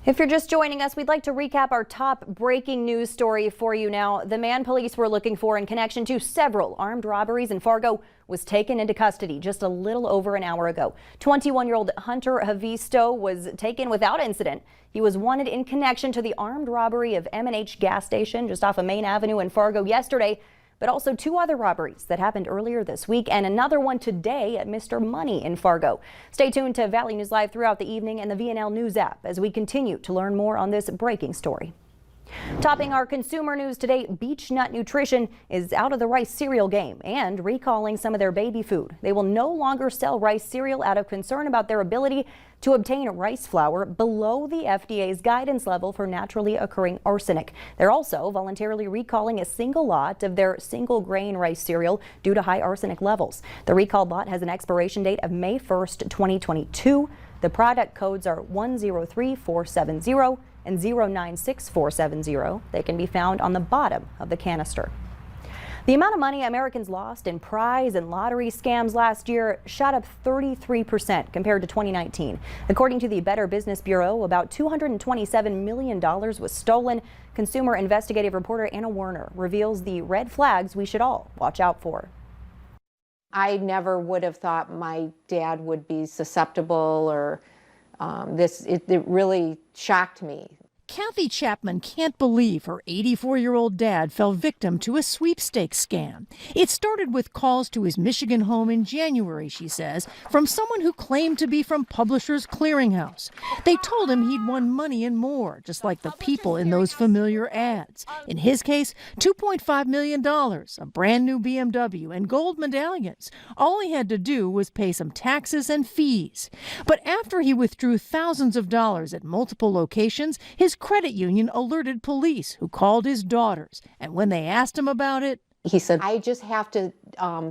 If you're just joining us, we'd like to recap our top breaking news story for you now. The man police were looking for in connection to several armed robberies in Fargo was taken into custody just a little over an hour ago. 21-year-old Hunter Havisto was taken without incident. He was wanted in connection to the armed robbery of M&H gas station just off of Main Avenue in Fargo yesterday, but also two other robberies that happened earlier this week and another one today at Mr. Money in Fargo. Stay tuned to Valley News Live throughout the evening and the VNL News app as we continue to learn more on this breaking story. Topping our consumer news today, Beech-Nut Nutrition is out of the rice cereal game and recalling some of their baby food. They will no longer sell rice cereal out of concern about their ability to obtain rice flour below the FDA's guidance level for naturally occurring arsenic. They're also voluntarily recalling a single lot of their single grain rice cereal due to high arsenic levels. The recalled lot has an expiration date of May 1st, 2022. The product codes are 103470 and 096470. They can be found on the bottom of the canister. The amount of money Americans lost in prize and lottery scams last year shot up 33% compared to 2019. According to the Better Business Bureau, about $227 million was stolen. Consumer investigative reporter Anna Werner reveals the red flags we should all watch out for. I never would have thought my dad would be susceptible or it really shocked me. Kathy Chapman can't believe her 84-year-old dad fell victim to a sweepstakes scam. It started with calls to his Michigan home in January, she says, from someone who claimed to be from Publishers Clearinghouse. They told him he'd won money and more, just like the people in those familiar ads. In his case, $2.5 million, a brand new BMW, and gold medallions. All he had to do was pay some taxes and fees. But after he withdrew thousands of dollars at multiple locations, his credit union alerted police, who called his daughters. And when they asked him about it, he said, I just have to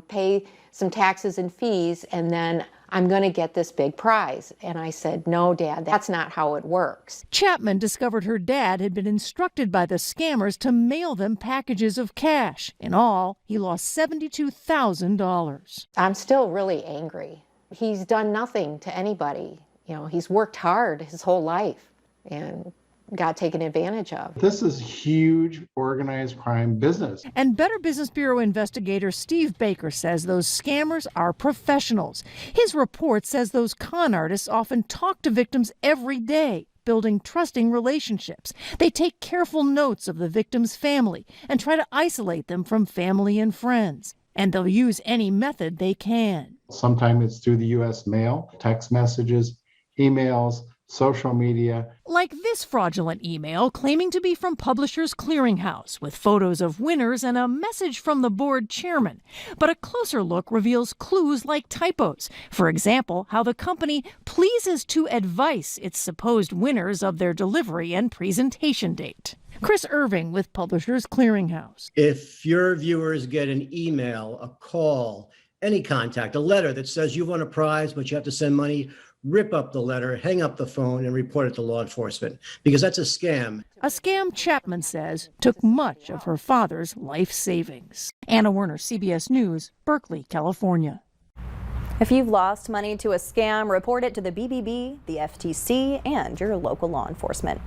pay some taxes and fees, and then I'm going to get this big prize. And I said, no, Dad, that's not how it works. Chapman discovered her dad had been instructed by the scammers to mail them packages of cash. In all, he lost $72,000. I'm still really angry. He's done nothing to anybody. You know, he's worked hard his whole life and got taken advantage of. This is huge organized crime business. And Better Business Bureau investigator Steve Baker says those scammers are professionals. His report says those con artists often talk to victims every day, building trusting relationships. They take careful notes of the victim's family and try to isolate them from family and friends. And they'll use any method they can. Sometimes it's through the U.S. mail, text messages, emails, social media. Like this fraudulent email claiming to be from Publishers Clearinghouse with photos of winners and a message from the board chairman. But a closer look reveals clues like typos. For example, how the company pleases to advise its supposed winners of their delivery and presentation date. Chris Irving with Publishers Clearinghouse. If your viewers get an email, a call, any contact, a letter that says you've won a prize, but you have to send money, rip up the letter, hang up the phone, and report it to law enforcement, because that's a scam. A scam Chapman says took much of her father's life savings. Anna Werner, CBS News, Berkeley, California. If you've lost money to a scam, report it to the BBB, the FTC, and your local law enforcement.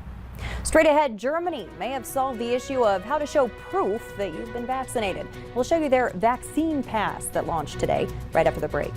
Straight ahead, Germany may have solved the issue of how to show proof that you've been vaccinated. We'll show you their vaccine pass that launched today, right after the break.